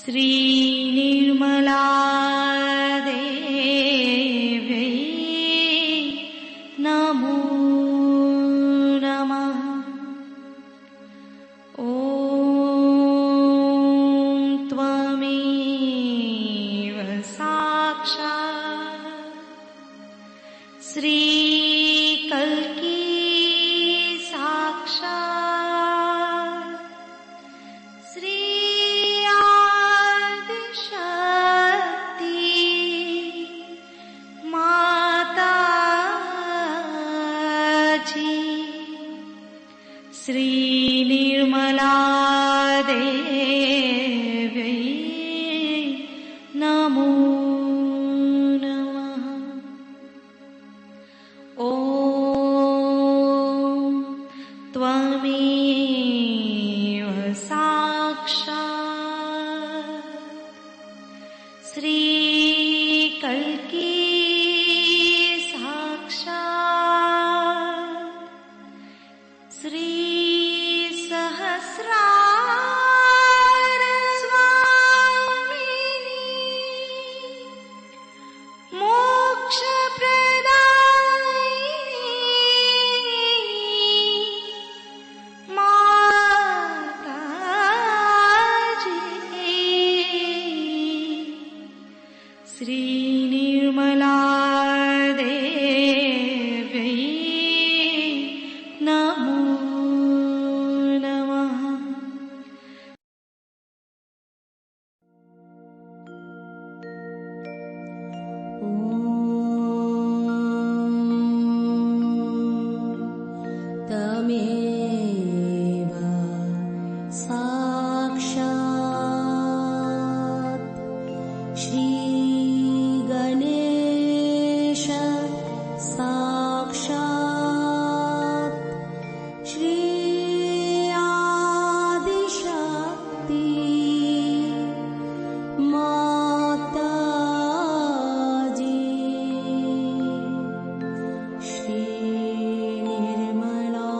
श्रीनिर्मला देव्यै नमो नमः। ॐ त्वमेव साक्षात् श्रीकल्की साक्षात् श्री आदिशक्ति माताजी। श्रीनिर्मला देव्यै नमो नमः। ॐ त्वमेव साक्षात् श्रीकल्की साक्षात् श्री सहस्रार स्वामिनी मोक्ष प्रदायिनी माताजी। श्रीनिर्मला देव्यै नमो नमः। तमेव साक्षात् श्रीगणेश साक्षात् श्री आदिशक्ति माताजी। श्रीनिर्मला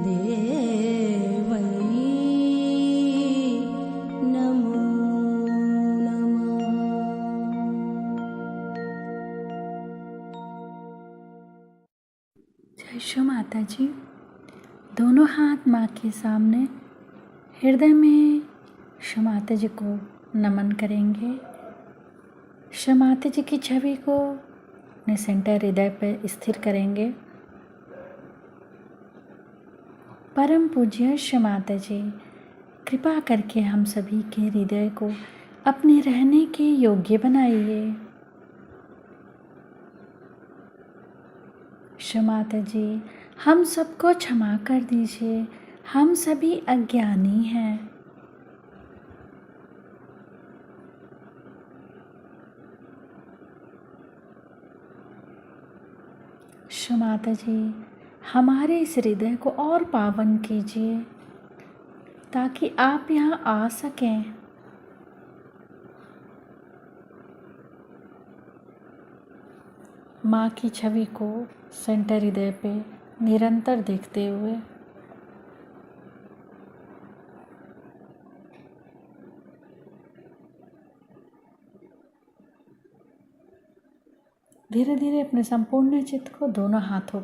देवै नमो नमः। जय श्री माता जी। दोनों हाथ माँ के सामने हृदय में श्री माता जी को नमन करेंगे। श्री माता जी की छवि को अपने सेंटर हृदय पर स्थिर करेंगे। परम पूज्य श्री माता जी, कृपा करके हम सभी के हृदय को अपने रहने के योग्य बनाइए। श्री माता जी, हम सबको क्षमा कर दीजिए, हम सभी अज्ञानी हैं। श्री माता जी, हमारे इस हृदय को और पावन कीजिए ताकि आप यहाँ आ सकें। माँ की छवि को सेंटर हृदय पे निरंतर देखते हुए धीरे धीरे अपने संपूर्ण चित्त को दोनों हाथों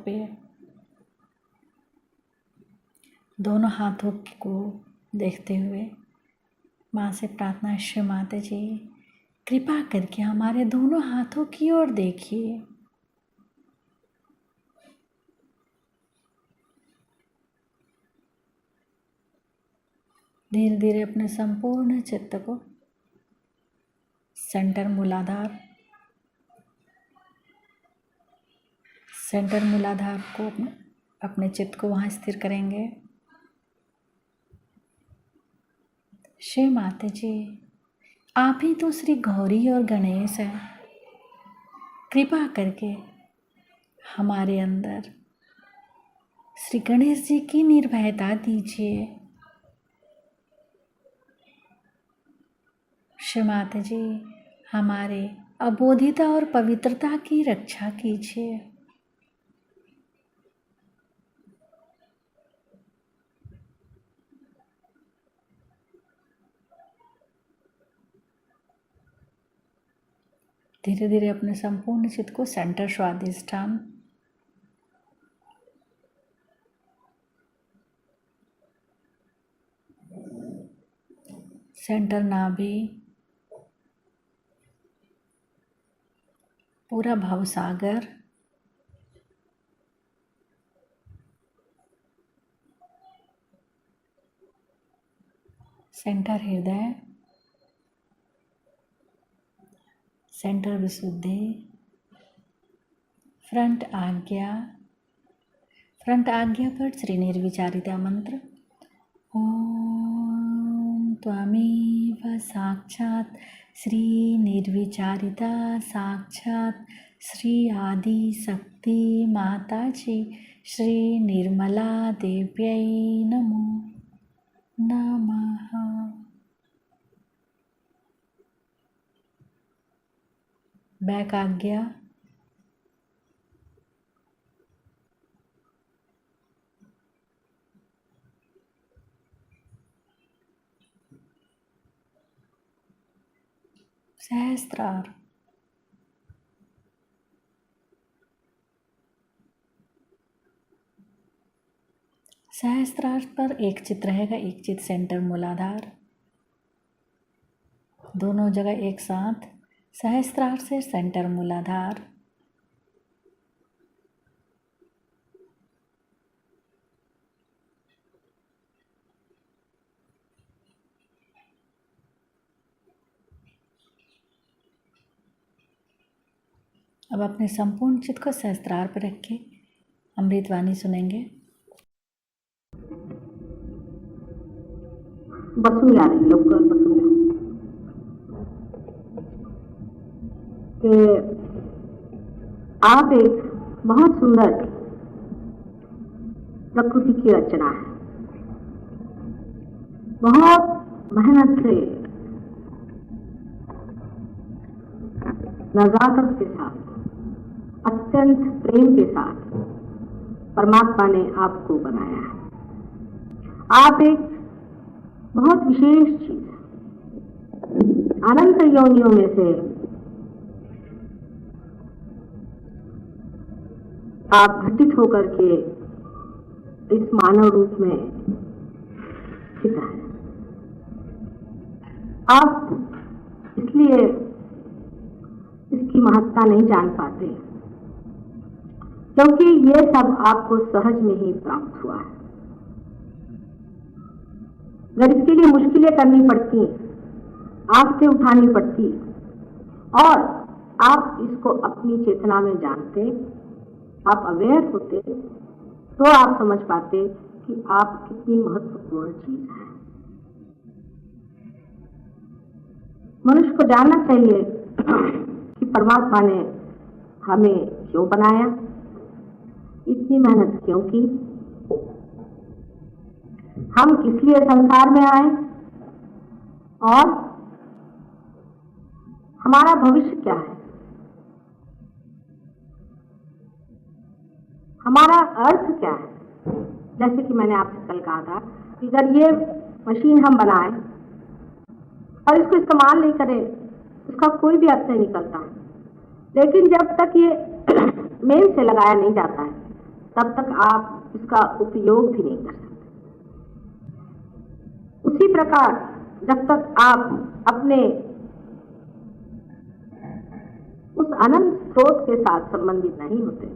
को देखते हुए माँ से प्रार्थना, श्री माता जी कृपा करके हमारे दोनों हाथों की ओर देखिए। धीरे धीरे अपने संपूर्ण चित्त को सेंटर मूलाधार को अपने चित्त को वहाँ स्थिर करेंगे। श्री माता जी, आप ही तो श्री गौरी और गणेश हैं। कृपा करके हमारे अंदर श्री गणेश जी की निर्भयता दीजिए। श्री माता जी, हमारे अबोधिता और पवित्रता की रक्षा कीजिए। धीरे धीरे अपने संपूर्ण चित्त को सेंटर स्वादिष्ठान, सेंटर नाभि, पूरा भवसागर, सेंटर हृदय, सेंटर विशुद्धि, फ्रंट आज्ञा पर श्री निर्विचारिता मंत्र। ओम त्वमेव साक्षात् श्री निर्विचारिता साक्षात् श्री आदि शक्ति माताजी श्री निर्मला देव्यै नमो नमः। बैक आज्ञा, सहस्त्रार, सहस्त्रार पर एक चित रहेगा, एक चित सेंटर मूलाधार, दोनों जगह एक साथ। सहस्त्रार से सेंटर मूलाधार, अब अपने संपूर्ण चित्त को सहस्त्रार पर रख के अमृतवाणी सुनेंगे। वसूला रही लोग वसूला कि आप एक बहुत सुंदर प्रकृति की रचना है, बहुत मेहनत से नजाकत के साथ अत्यंत प्रेम के साथ परमात्मा ने आपको बनाया है। आप एक बहुत विशेष चीज है। अनंत योनियों में से आप घटित होकर के इस मानव रूप में स्थित है। आप इसलिए इसकी महत्ता नहीं जान पाते क्योंकि ये सब आपको सहज में ही प्राप्त हुआ है। अगर इसके लिए मुश्किलें करनी पड़ती, आपसे उठानी पड़ती और आप इसको अपनी चेतना में जानते, आप अवेयर होते, तो आप समझ पाते कि आप कितनी महत्वपूर्ण चीज है। मनुष्य को जानना चाहिए कि परमात्मा ने हमें क्यों बनाया, इतनी मेहनत क्यों की, हम किस लिए संसार में आए और हमारा भविष्य क्या है, हमारा अर्थ क्या है। जैसे कि मैंने आपसे कल कहा था कि अगर ये मशीन हम बनाएं और इसको इस्तेमाल नहीं करें, उसका कोई भी अर्थ नहीं निकलता। लेकिन जब तक ये मेन से लगाया नहीं जाता है, तब तक आप इसका उपयोग भी नहीं कर सकते। उसी प्रकार जब तक आप अपने उस अनंत स्रोत के साथ संबंधित नहीं होते,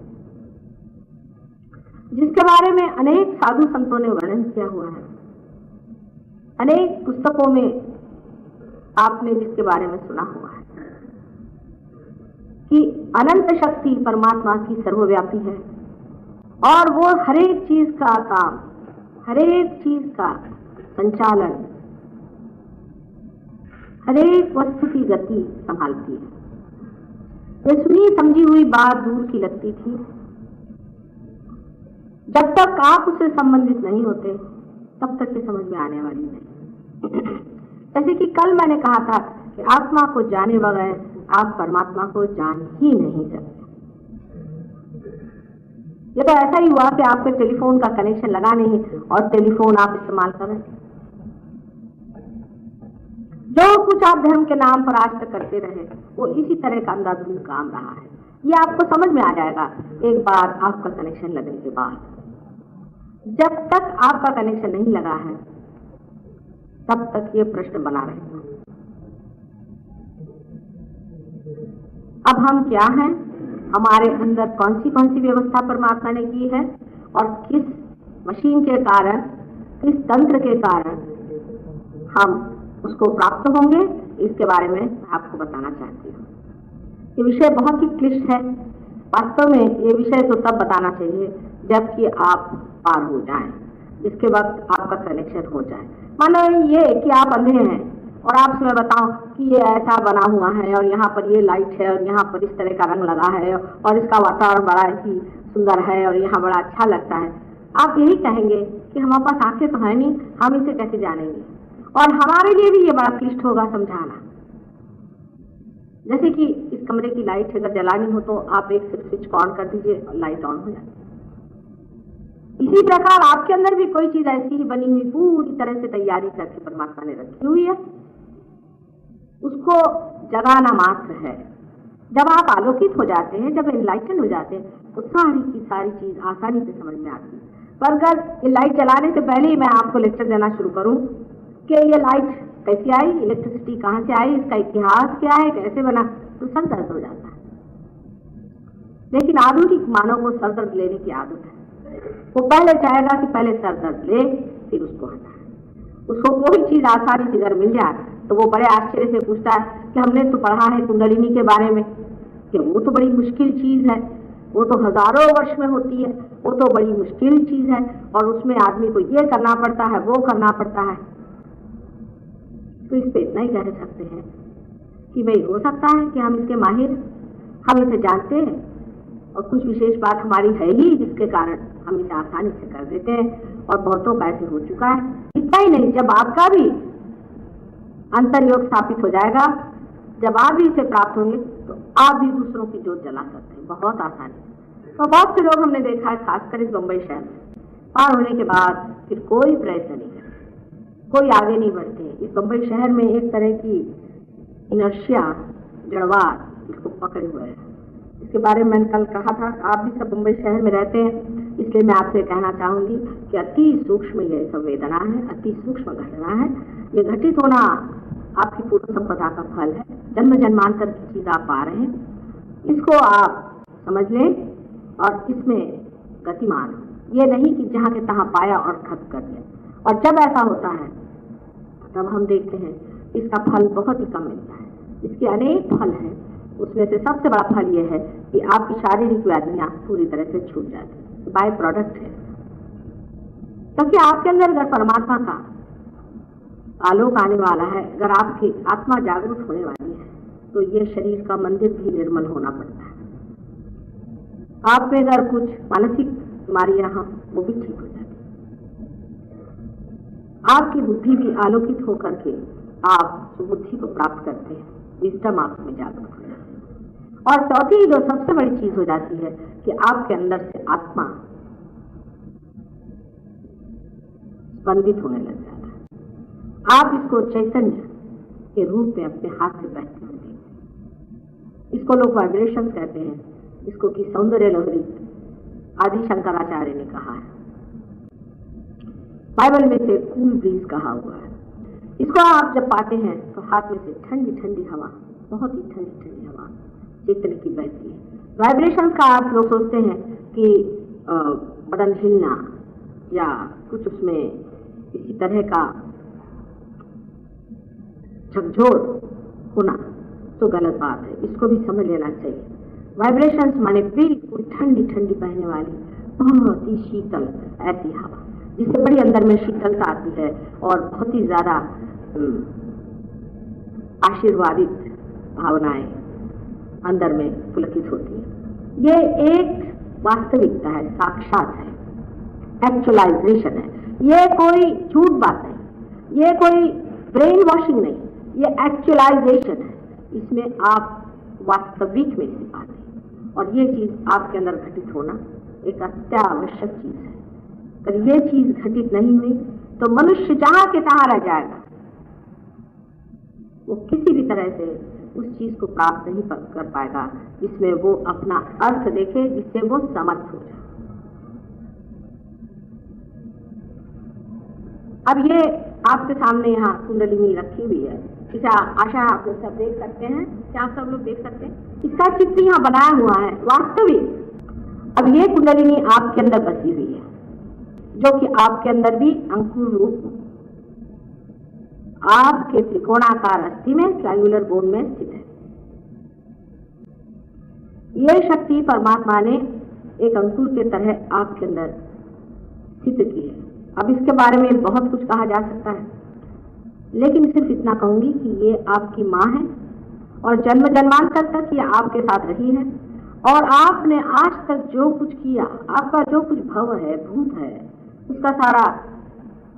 जिसके बारे में अनेक साधु संतों ने वर्णन किया हुआ है, अनेक पुस्तकों में आपने जिसके बारे में सुना हुआ है कि अनंत शक्ति परमात्मा की सर्वव्यापी है और वो हर एक चीज का काम, हर एक चीज का संचालन, हर एक वस्तु की गति संभालती है। ये सुनी समझी हुई बात दूर की लगती थी। जब तक आप उससे संबंधित नहीं होते, तब तक ये समझ में आने वाली नहीं। जैसे कि कल मैंने कहा था कि आत्मा को जाने बगैर आप परमात्मा को जान ही नहीं सकते। ये तो ऐसा ही हुआ कि आपके टेलीफोन का कनेक्शन लगा नहीं और टेलीफोन आप इस्तेमाल कर रहे हैं। जो कुछ आप धर्म के नाम पर आज तक करते रहे वो इसी तरह का अंधाधुंध काम रहा है। ये आपको समझ में आ जाएगा एक बार आपका कनेक्शन लगने के बाद। जब तक आपका कनेक्शन नहीं लगा है तब तक ये प्रश्न बना रहेगा। अब हम क्या हैं, हमारे अंदर कौन सी व्यवस्था परमात्मा ने की है और किस मशीन के कारण, किस तंत्र के कारण हम उसको प्राप्त होंगे, इसके बारे में मैं आपको बताना चाहती हूँ। ये विषय बहुत ही क्लिष्ट है। वास्तव में ये विषय तो तब बताना चाहिए जबकि आप पार हो जाएं, जिसके वक्त आपका कनेक्शन हो जाए। मानो ये कि आप अंधे हैं और आपसे मैं बताऊं कि ये ऐसा बना हुआ है और यहाँ पर ये लाइट है और यहाँ पर इस तरह का रंग लगा है और इसका वातावरण बड़ा ही सुंदर है और यहाँ बड़ा अच्छा लगता है। आप यही कहेंगे कि हमारे पास आंखें तो है नहीं, हम इसे कैसे जानेंगे। और हमारे लिए भी ये बड़ा क्लिष्ट होगा समझाना। जैसे कि इस कमरे की लाइट अगर जलानी हो तो आप एक स्विच ऑन कर दीजिए और लाइट ऑन हो जाए। इसी प्रकार आपके अंदर भी कोई चीज ऐसी ही बनी हुई पूरी तरह से तैयारी करके परमात्मा ने रखी हुई है, उसको जगाना मात्र है। जब आप आलोकित हो जाते हैं, जब एनलाइटन हो जाते हैं तो सारी चीज आसानी से समझ में आती है। पर अगर ये लाइट जलाने से पहले ही मैं आपको लेक्चर देना शुरू करूं कि ये लाइट कैसी आई, इलेक्ट्रिसिटी कहाँ से आई, इसका इतिहास क्या है, कैसे बना, तो सर दर्द हो जाता है। लेकिन आधुनिक मानव को सर दर्द लेने की आदत है। वो पहले चाहेगा कि पहले सर दर्द ले फिर उसको हटाए। उसको कोई चीज आसानी से अगर मिल जाए तो वो बड़े आश्चर्य से पूछता है कि हमने तो पढ़ा है कुंडलिनी के बारे में कि वो तो बड़ी मुश्किल चीज है, वो तो हजारों वर्ष में होती है, वो तो बड़ी मुश्किल चीज है और उसमें आदमी को ये करना पड़ता है, वो करना पड़ता है। तो इस पे इतना ही कह सकते हैं कि भाई हो सकता है कि हम इसके माहिर, हम इसे जानते हैं और कुछ विशेष बात हमारी है ही जिसके कारण हम इसे आसानी से कर देते हैं और बहुतों का ऐसे हो चुका है। इतना ही नहीं, जब आपका भी अंतर्योग स्थापित हो जाएगा, जब आप भी इसे प्राप्त होंगे तो आप भी दूसरों की जोत जला सकते हैं बहुत आसानी। तो बहुत से लोग हमने देखा है, खासकर इस बम्बई शहर में, पार होने के बाद फिर कोई प्रयत्न नहीं करते, कोई आगे नहीं बढ़ते। इस बम्बई शहर में एक तरह की इनर्शिया, जड़वाद इसको पकड़े हुए है। इसके बारे में मैंने कल कहा था, आप भी सब मुंबई शहर में रहते हैं, इसलिए मैं आपसे कहना चाहूंगी कि अति सूक्ष्म ये संवेदना है, अति सूक्ष्म घटना है। ये घटित होना आपकी पूर्व संपदा का फल है, जन्म जन्मांतर की चीज आप पा रहे हैं। इसको आप समझ लें और इसमें गतिमान हो, ये नहीं कि जहाँ के तहाँ पाया और खत्म कर दिया। और जब ऐसा होता है तब हम देखते हैं इसका फल बहुत ही कम मिलता है। इसके अनेक फल हैं, उसमें से सबसे बड़ा फल यह है कि आपकी शारीरिक व्याधियां पूरी तरह से छूट जाती है, बाय प्रोडक्ट है। क्योंकि आपके अंदर अगर परमात्मा का आलोक आने वाला है, अगर आपकी आत्मा जागरूक होने वाली है, तो ये शरीर का मंदिर भी निर्मल होना पड़ता है। आप में अगर कुछ मानसिक बीमारियां हैं वो भी ठीक हो जाती है। आपकी बुद्धि भी आलोकित होकर के आप बुद्धि को प्राप्त करते हैं, विजडम आप में जागरूक हो जाती है। और चौथी जो सबसे बड़ी चीज हो जाती है कि आपके अंदर से आत्मा स्पंदित होने लग जाता है। आप इसको चैतन्य के रूप में अपने हाथ से बहते हुए देखते हैं। इसको लोग वाइब्रेशन कहते हैं, इसको कि सौंदर्य लहरी आदि शंकराचार्य ने कहा है। बाइबल में से कूल ब्रीज कहा हुआ है। इसको आप जब पाते हैं तो हाथ में से ठंडी ठंडी हवा, बहुत ही ठंडी ठंडी हवा चेतन की बहती है। वाइब्रेशन का आप लोग सोचते हैं कि बदन हिलना या कुछ उसमें इसी तरह का झकझोर होना तो गलत बात है, इसको भी समझ लेना चाहिए। वाइब्रेशंस माने बिल्कुल ठंडी ठंडी बहने वाली बहुत ही शीतल ऐसी हवा, जिससे बड़ी अंदर में शीतलता आती है और बहुत ही ज्यादा आशीर्वादित भावनाएं अंदर में पुलकित होती है। ये एक वास्तविकता है, साक्षात है, एक्चुअलाइजेशन है। ये कोई झूठ बात नहीं, ये कोई ब्रेन वॉशिंग नहीं, ये एक्चुअलाइजेशन है। इसमें आप वास्तविक में से पाते हैं और ये चीज आपके अंदर घटित होना एक अत्यावश्यक चीज है। अगर ये चीज घटित नहीं हुई तो मनुष्य जहां के तहां रह जाएगा। वो किसी भी तरह से उस चीज को प्राप्त नहीं कर पाएगा जिसमें वो अपना अर्थ देखे, जिससे वो समर्थ हो जाए। अब ये आपके सामने यहाँ कुंडलिनी रखी हुई है, इसे आशा आप लोग सब देख सकते हैं। क्या आप सब लोग देख सकते हैं? इसका चित्र यहाँ बनाया हुआ है वास्तविक। अब ये कुंडलिनी आपके अंदर बसी हुई है, जो कि आपके अंदर भी अंकुर रूप आपके त्रिकोणाकार अस्थि में, ट्रायंगुलर बोन में स्थित है। ये शक्ति परमात्मा ने एक अंकुर के तरह आपके अंदर स्थित की है। अब इसके बारे में बहुत कुछ कहा जा सकता है, लेकिन सिर्फ इतना कहूंगी कि ये आपकी माँ है और जन्म जन्मांतर तक ये आपके साथ रही है, और आपने आज तक जो कुछ किया, आपका जो कुछ भव है, भूत है, उसका सारा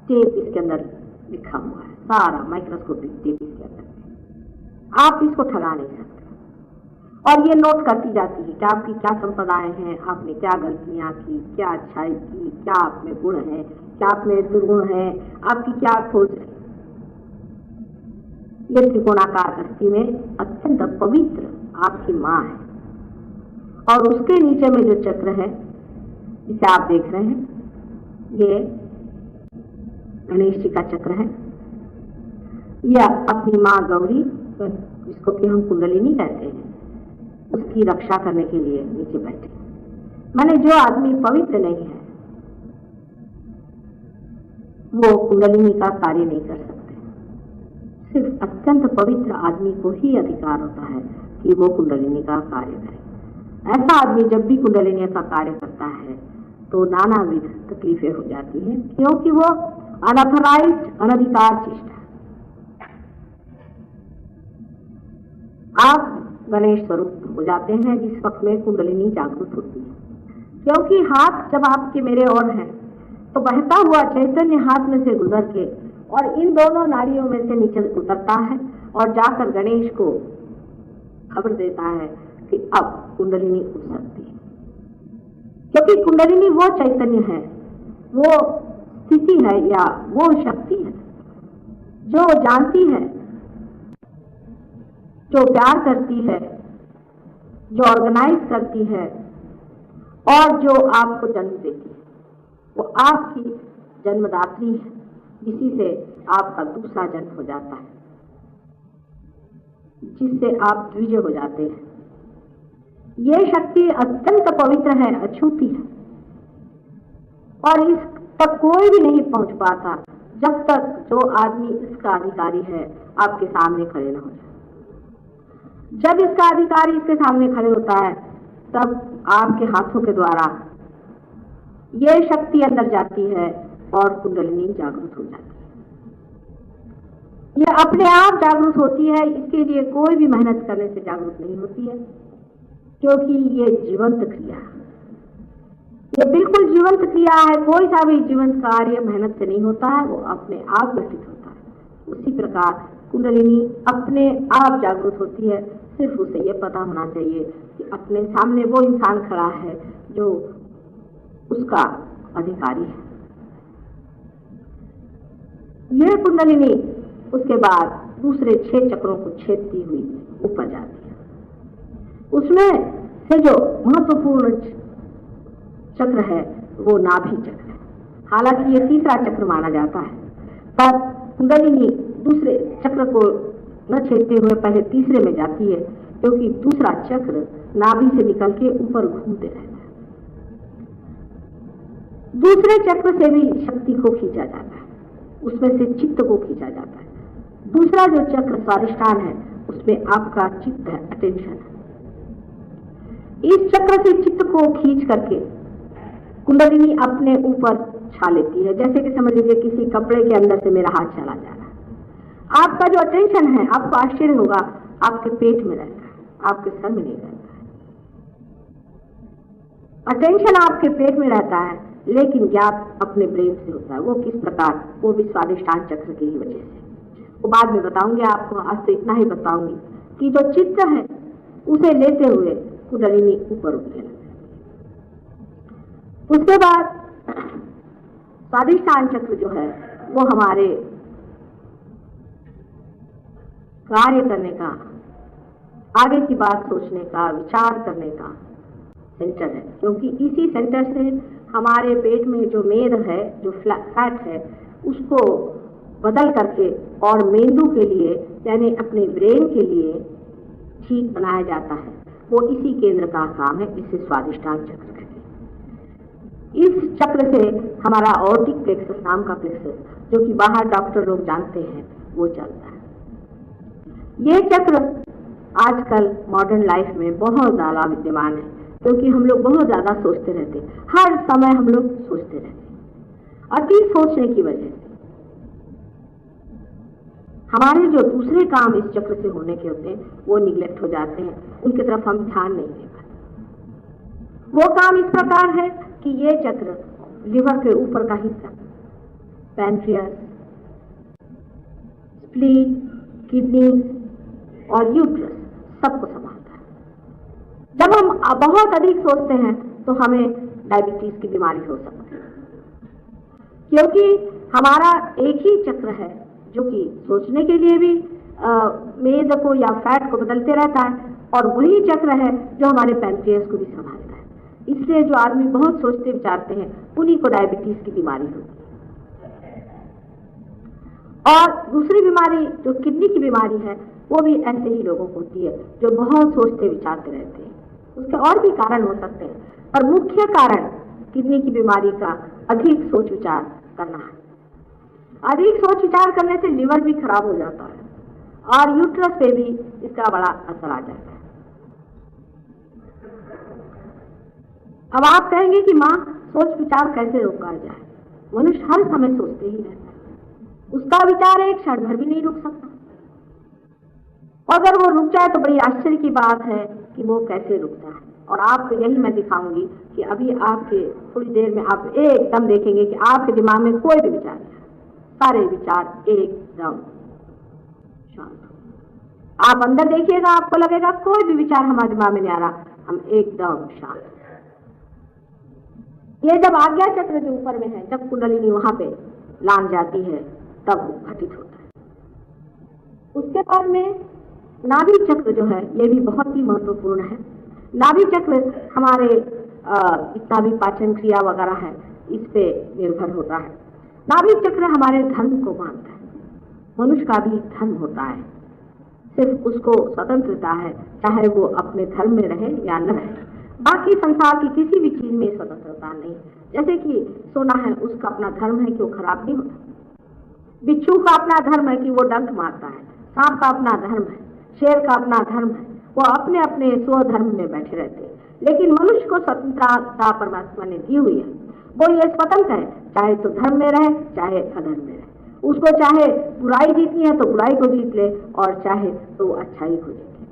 टेप इसके अंदर लिखा हुआ है, सारा माइक्रोस्कोपिक टेप इसके अंदर। आप इसको ठगा नहीं सकते। और ये नोट करती जाती है कि आपकी क्या संपदाएं हैं, आपने क्या गलतियां की, क्या अच्छाई की, क्या आप में गुण है, क्या आप में दुर्गुण है, आपकी क्या खोज है। ये त्रिकोणाकार अस्थि में अत्यंत पवित्र आपकी माँ है, और उसके नीचे में जो चक्र है जिसे आप देख रहे हैं, ये गणेश जी का चक्र है। यह अपनी माँ गौरी, जिसको कि हम कुंडलिनी कहते हैं, उसकी रक्षा करने के लिए नीचे बैठे। माने जो आदमी पवित्र नहीं है वो कुंडलिनी का कार्य नहीं कर सकते। सिर्फ अत्यंत पवित्र आदमी को ही अधिकार होता है कि वो कुंडलिनी का कार्य करे। ऐसा आदमी जब भी कुंडलिनी का कार्य करता है तो नानाविध तकलीफें हो जाती हैं, क्योंकि वो अनऑथराइज्ड, अनधिकार चेष्टा। आप गणेश स्वरूप हो जाते हैं जिस वक्त में कुंडलिनी जागृत होती है, क्योंकि हाथ जब आपके मेरे और हैं तो बहता हुआ चैतन्य हाथ में से गुजर के और इन दोनों नाड़ियों में से नीचे उतरता है और जाकर गणेश को खबर देता है कि अब कुंडलिनी उठ सकती है। क्योंकि कुंडलिनी वो चैतन्य है, वो स्थिति है या वो शक्ति है जो जानती है, जो प्यार करती है, जो ऑर्गेनाइज करती है और जो आपको जन्म देती है। वो आपकी जन्मदात्री है, जिसी से आपका दूसरा जन्म हो जाता है, जिससे आप द्विज हो जाते हैं। ये शक्ति अत्यंत पवित्र है, अछूती है, और इस तक कोई भी नहीं पहुंच पाता जब तक जो आदमी इसका अधिकारी है आपके सामने खड़े न हो जाए। जब इसका अधिकारी इसके सामने खड़े होता है तब आपके हाथों के द्वारा ये शक्ति अंदर जाती है और कुंडलिनी जागृत हो जाती है। ये अपने आप जागृत होती है, इसके लिए कोई भी मेहनत करने से जागृत नहीं होती है, क्योंकि ये जीवंत क्रिया है। ये बिल्कुल जीवंत क्रिया है। कोई सा भी जीवंत कार्य मेहनत से नहीं होता है, वो अपने आप घटित होता है। उसी प्रकार कुंडलिनी अपने आप जागृत होती है। सिर्फ उसे ये पता होना चाहिए कि अपने सामने वो इंसान खड़ा है जो उसका अधिकारी है। यह कुंडलिनी उसके बाद दूसरे 6 चक्रों को छेदती हुई ऊपर जाती है। उसमें से जो महत्वपूर्ण चक्र है वो नाभि चक्र है। हालांकि ये तीसरा चक्र माना जाता है, पर कुंडलिनी दूसरे चक्र को न छेदते हुए पहले तीसरे में जाती है, क्योंकि दूसरा चक्र नाभि से निकल के ऊपर घूमते रहता है। दूसरे चक्र से भी शक्ति को खींचा जाता है, उसमें से चित्त को खींचा जाता है। दूसरा जो चक्र स्वादिष्ठान है, उसमें आपका चित्त है, अटेंशन है। इस चक्र से चित्त को खींच करके कुंडलिनी अपने ऊपर छा लेती है। जैसे कि समझ लीजिए किसी कपड़े के अंदर से मेरा हाथ चला जा रहा है। आपका जो अटेंशन है, आपको आश्चर्य होगा, आपके पेट में रहता है, आपके सर में नहीं रहता है। अटेंशन आपके पेट में रहता है, लेकिन ज्ञात अपने ब्रेन से होता है। वो किस प्रकार? वो भी स्वादिष्ठान चक्र की ही वजह से। वो बाद में बताऊंगी आपको, आज तो इतना ही बताऊंगी कि जो चित्त है उसे लेते हुए कुंडलिनी ऊपर उठने लगती है। उसके बाद स्वादिष्ठान चक्र जो है वो हमारे कार्य करने का, आगे की बात सोचने का, विचार करने का सेंटर है। क्योंकि इसी सेंटर से हमारे पेट में जो मेद है, जो फैट है, उसको बदल करके और मेंदु के लिए यानी अपने ब्रेन के लिए ठीक बनाया जाता है। वो इसी केंद्र का काम है, इसे स्वादिष्टांग चक्र कहते हैं। इस चक्र से हमारा ऑर्टिक प्लेक्सस नाम का प्लेक्सस, जो कि बाहर डॉक्टर लोग जानते हैं, वो चलता है। ये चक्र आजकल मॉडर्न लाइफ में बहुत ज़्यादा विद्यमान है, क्योंकि हम लोग बहुत ज़्यादा सोचते रहते हैं, हर समय हम लोग सोचते रहते हैं। अति सोचने की वजह से हमारे जो दूसरे काम इस चक्र से होने के होते हैं वो निगलेक्ट हो जाते हैं, उनकी तरफ हम ध्यान नहीं दे पाते। वो काम इस प्रकार है कि ये चक्र लिवर के ऊपर का हिस्सा, पैनक्रियास, स्प्लीन, किडनी और यूट्रस सबको संभालता है। जब हम बहुत अधिक सोचते हैं तो हमें डायबिटीज की बीमारी हो सकती है, क्योंकि हमारा एक ही चक्र है जो कि सोचने के लिए भी मेद को या फैट को बदलते रहता है, और वही चक्र है जो हमारे पैनक्रियास को भी संभालता है। इसलिए जो आदमी बहुत सोचते विचारते हैं उन्हीं को डायबिटीज की बीमारी होती है। और दूसरी बीमारी जो किडनी की बीमारी है, वो भी ऐसे ही लोगों को होती है जो बहुत सोचते विचारते रहते हैं। उसके और भी कारण हो सकते हैं, पर मुख्य कारण किडनी की बीमारी का अधिक सोच विचार करना है। अधिक सोच विचार करने से लिवर भी खराब हो जाता है और यूट्रस पे भी इसका बड़ा असर आ जाता है। अब आप कहेंगे कि माँ, सोच विचार कैसे रोका जाए? मनुष्य हर समय सोचते ही रहता है, उसका विचार एक क्षण भर भी नहीं रुक सकता। अगर वो रुक जाए तो बड़ी आश्चर्य की बात है कि वो कैसे रुकता है। और आपको यही मैं दिखाऊंगी कि अभी आपके थोड़ी देर में आप एकदम देखेंगे कि आपके दिमाग में कोई भी विचार नहीं, सारे विचार एकदम शांत। आप अंदर देखिएगा, आपको लगेगा कोई भी विचार हमारे दिमाग में नहीं आ रहा, हम एकदम शांत। ये जब आज्ञा चक्र जो ऊपर में है, जब कुंडलिनी वहां पे लान जाती है, तब घटित होता है। उसके बाद में नाभि चक्र जो है, ये भी बहुत ही महत्वपूर्ण है। नाभि चक्र हमारे जितना भी पाचन क्रिया वगैरह है, इस पे निर्भर होता है। नाभि चक्र हमारे धर्म को मानता है। मनुष्य का भी धर्म होता है, सिर्फ उसको स्वतंत्रता है, चाहे वो अपने धर्म में रहे या न रहे। बाकी संसार की किसी भी चीज में स्वतंत्रता नहीं। जैसे कि सोना है, उसका अपना धर्म है कि वो खराब नहीं होता। बिच्छू का अपना धर्म है कि वो डंक मारता है। सांप का अपना धर्म है, शेर का अपना धर्म है, वो अपने अपने स्वधर्म में बैठे रहते हैं। लेकिन मनुष्य को स्वतंत्रता परमात्मा ने दी हुई है। वो ये स्वतंत्र है, चाहे तो धर्म में रहे चाहे अधर्म में रहे। उसको चाहे बुराई जीतनी है तो बुराई को जीत ले, और चाहे तो अच्छाई को जीत ले।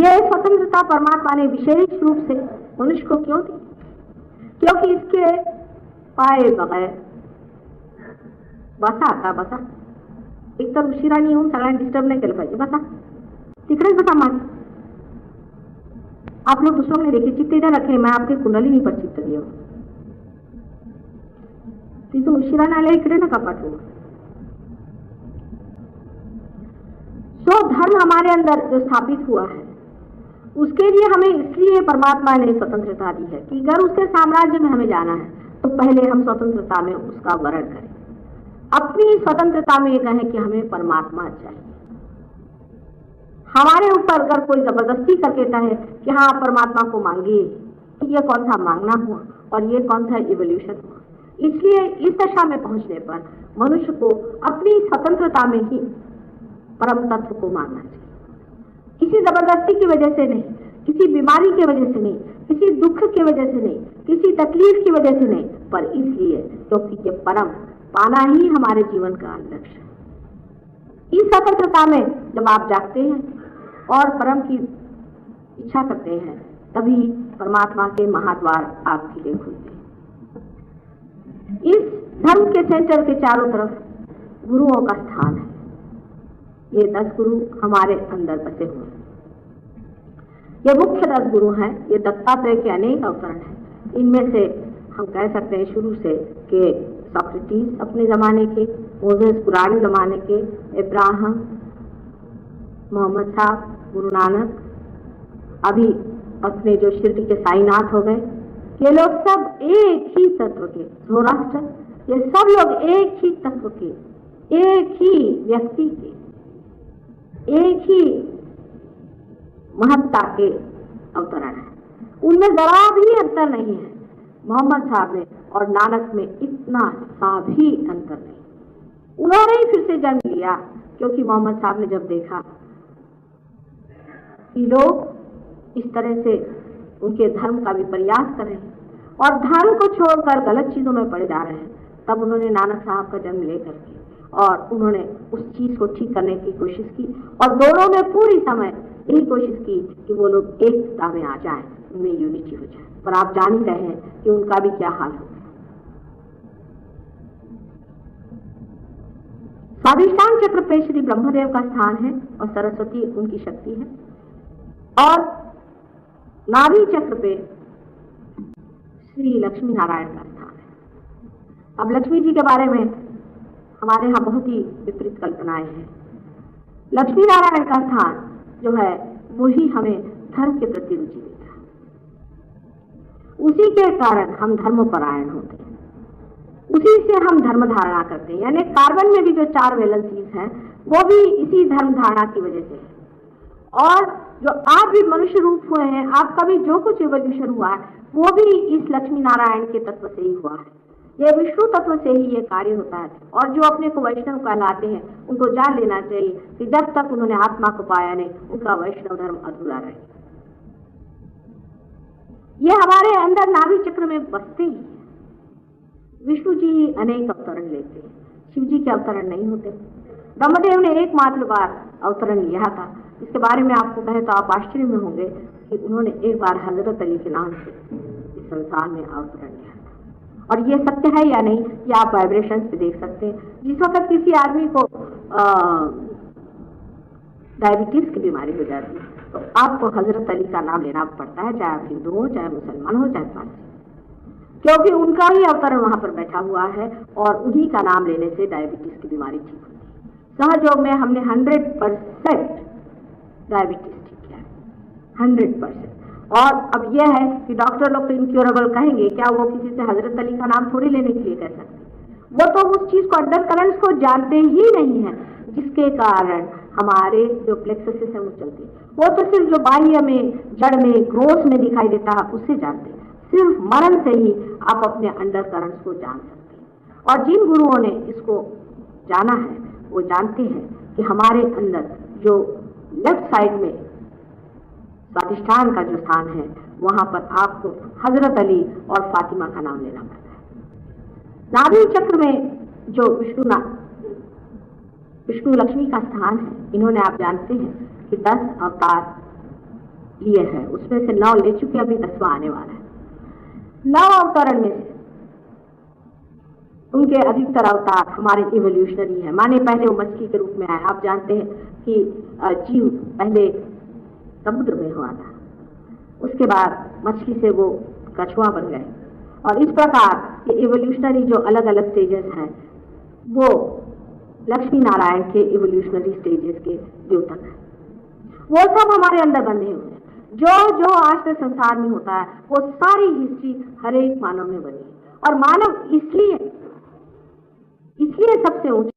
ये स्वतंत्रता परमात्मा ने विशेष रूप से मनुष्य को क्यों दी? क्योंकि इसके पाए बगैर बसा आता बसा एक तर उशिरा नाही होऊन सगळ्यांना डिस्टर्ब नाही केलं पाहिजे। बसा तिकडेच बसा मान। आप लोग दूसरों ने देखिए, चित्त इधर रखे, मैं आपके कुंडलिनी पर चित्त दिया। तिथून उशिरा नाही आल्या इकडे नका पाठवू। जो धर्म हमारे अंदर जो स्थापित हुआ है, उसके लिए हमें इसलिए परमात्मा ने स्वतंत्रता दी है कि अगर उसके साम्राज्य में हमें जाना है तो पहले हम स्वतंत्रता में उसका वर्ण करें। अपनी स्वतंत्रता में ये कहें कि हमें परमात्मा चाहिए। हमारे ऊपर अगर कोई जबरदस्ती करके कहे कि हाँ परमात्मा को मांगिए, तो ये कौन सा मांगना हुआ और ये कौन सा इवोल्यूशन हुआ। इसलिए इस दशा में पहुंचने पर मनुष्य को अपनी स्वतंत्रता में ही परम तत्व को मानना चाहिए। किसी जबरदस्ती की वजह से नहीं, किसी बीमारी की वजह से नहीं, किसी दुख की वजह से नहीं, किसी तकलीफ की वजह से नहीं, पर इसलिए क्योंकि ये परम पाना ही हमारे जीवन का लक्ष्य है। इस स्वतंत्रता में जब आप जागते हैं और परम की इच्छा करते हैं, तभी परमात्मा के महाद्वार आपके लिए खुलते हैं। इस धर्म के सेंटर के चारों तरफ गुरुओं का स्थान है। ये 10 गुरु हमारे अंदर बसे हुए हैं। ये मुख्य 10 गुरु हैं। ये दत्तात्रेय के अनेक अवतरण हैं। इनमें से हम कह सकते हैं शुरू से कि सॉक्रेटिस अपने जमाने के, मोसेस पुराने ज़माने के, इब्राहिम, मोहम्मद साहब, गुरु नानक, अभी अपने जो शिरडी के साईनाथ हो गए, ये लोग सब एक ही तत्व के, जोराष्ट्र, ये सब लोग एक ही तत्व के, एक ही व्यक्ति के, एक ही महत्ता के अवतरण है। उनमें जरा भी अंतर नहीं है। मोहम्मद साहब में और नानक में इतना सा भी अंतर नहीं। उन्होंने ही फिर से जन्म लिया, क्योंकि मोहम्मद साहब ने जब देखा कि लोग इस तरह से उनके धर्म का विपर्यास कर रहे हैं और धर्म को छोड़कर गलत चीजों में पड़े जा रहे हैं, तब उन्होंने नानक साहब का जन्म लेकर के और उन्होंने उस चीज को ठीक करने की कोशिश की और दोनों ने पूरी समय यही कोशिश की कि वो लोग एकता में आ जाएं, उनमें यूनिटी हो जाए। पर आप जान ही रहे हैं कि उनका भी क्या हाल हो गया। स्वाधिष्ठान चक्र पे श्री ब्रह्मदेव का स्थान है और सरस्वती उनकी शक्ति है, और नाभि चक्र पे श्री लक्ष्मी नारायण का स्थान है। अब लक्ष्मी जी के बारे में हमारे यहाँ बहुत ही विपरीत कल्पनाएं हैं। लक्ष्मी नारायण का स्थान जो है वही हमें धर्म के प्रति रुचि देता है। उसी के कारण हम धर्मपरायण होते हैं, उसी से हम धर्म धारणा करते हैं। यानी कार्बन में भी जो 4 वैलेंसीज हैं वो भी इसी धर्म धारणा की वजह से है। और जो आप भी मनुष्य रूप हुए हैं, आपका भी जो कुछ इवोल्यूशन हुआ है वो भी इस लक्ष्मी नारायण के तत्व से ही हुआ है। ये विष्णु तत्व से ही ये कार्य होता है। और जो अपने को वैष्णव कहलाते हैं उनको जान लेना चाहिए कि जब तक उन्होंने आत्मा को पाया नहीं, उनका वैष्णव धर्म अधूरा रहे। ये हमारे अंदर नाभि चक्र में बसते ही। विष्णु जी ही अनेक अवतरण लेते हैं, शिव जी के अवतरण नहीं होते। ब्रह्मदेव ने एकमात्र बार अवतरण लिया था। इसके बारे में आपको कहे तो आप आश्चर्य में होंगे कि उन्होंने एक बार हजरत अली के नाम से इस संसार में अवतरण लिया था। और ये सत्य है या नहीं, ये आप वाइब्रेशंस पे देख सकते हैं। जिस वक्त किसी आदमी को डायबिटीज की बीमारी हो जाती है तो आपको हजरत अली का नाम लेना पड़ता है, चाहे आप हिंदू हो, चाहे मुसलमान हो, चाहे पारसी, क्योंकि उनका ही अवतरण वहां पर बैठा हुआ है और उन्हीं का नाम लेने से डायबिटीज की बीमारी ठीक होती है। सहयोग में हमने 100% डायबिटीज ठीक किया है, 100%। और अब यह है कि डॉक्टर लोग तो इनक्योरेबल कहेंगे, क्या वो किसी से हजरत अली का नाम थोड़ी लेने के लिए कह सकते? वो तो उस चीज को, अंडर करंट्स को जानते ही नहीं है, जिसके कारण हमारे जो प्लेक्सस है वो चलती है। वो तो सिर्फ जो बाह्य में, जड़ में, ग्रोथ में दिखाई देता है उससे जानते हैं। सिर्फ मरण से ही आप अपने अंडर करंट्स को जान सकते हैं। और जिन गुरुओं ने इसको जाना है वो जानते हैं कि हमारे अंदर जो लेफ्ट साइड में स्वाधिष्ठान का जो स्थान है वहां पर आपको हजरत अली और फातिमा का नाम लेना पड़ता है। नाभि चक्र में जो विष्णु लक्ष्मी का स्थान है, इन्होंने आप जानते हैं कि 10 अवतार लिए हैं, उसमें से 9 ले चुके, अभी 10वां आने वाला है। 9 अवतरण में से उनके अधिकतर अवतार हमारे इवोल्यूशनरी है। माने पहले वो मछली के रूप में आए। आप जानते हैं कि जीव पहले समुद्र में हुआ था, उसके बाद मछली से वो कछुआ बन गए, और इस प्रकार ये इवोल्यूशनरी जो अलग अलग स्टेजेस हैं वो लक्ष्मी नारायण के इवोल्यूशनरी स्टेजेस के द्योतक हैं। वो सब हमारे अंदर बंधे हुए हैं। जो जो आज से संसार में होता है वो सारी हिस्ट्री हर एक मानव में बनी है। और मानव इसलिए सबसे ऊंचा